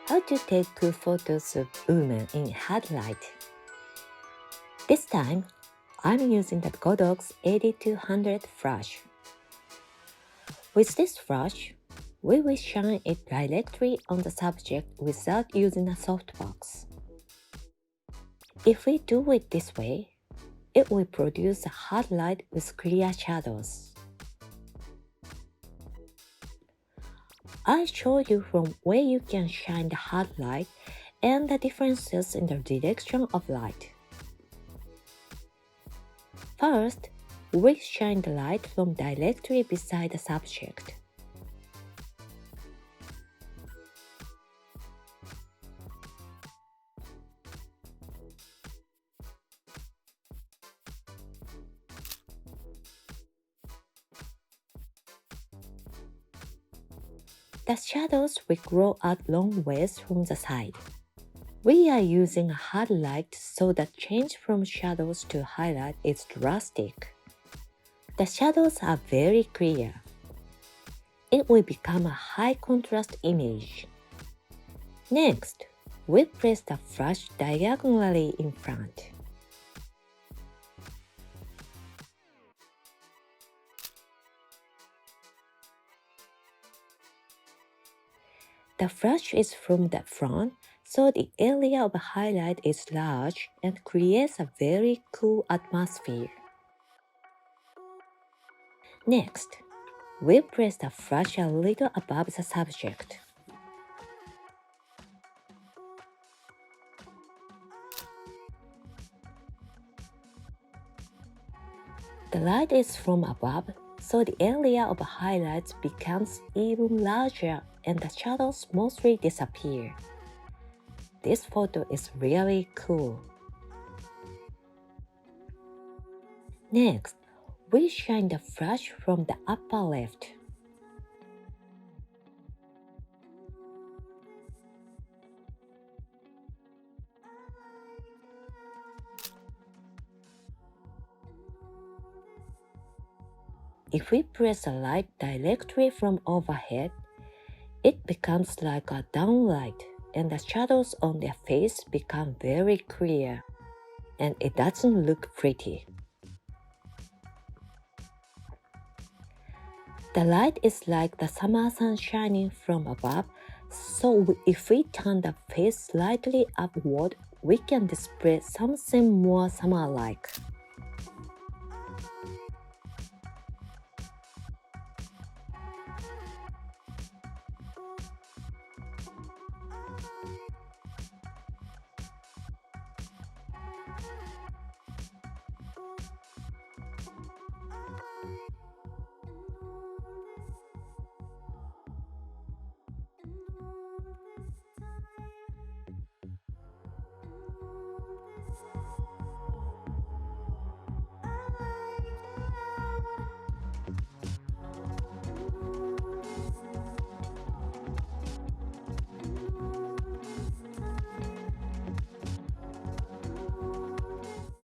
How to take cool photos of women in hard light. This time, I'm using the Godox 8200 flash. With this flash, we will shine it directly on the subject without using a softbox. If we do it this way, it will produce a hard light with clear shadows. I'll show you from where you can shine the hard light and the differences in the direction of light. First, we shine the light from directly beside the subject. The shadows will grow out long ways from the side. We are using a hard light so the change from shadows to highlight is drastic. The shadows are very clear. It will become a high contrast image. Next, we place the flash diagonally in front. The flash is from the front, so the area of highlight is large and creates a very cool atmosphere. Next, we place the flash a little above the subject. The light is from above, so the area of highlights becomes even larger and the shadows mostly disappear. This photo is really cool. Next, we shine the flash from the upper left. If we press the light directly from overhead, it becomes like a downlight and the shadows on their face become very clear, and it doesn't look pretty. The light is like the summer sun shining from above, so if we turn the face slightly upward, we can display something more summer-like.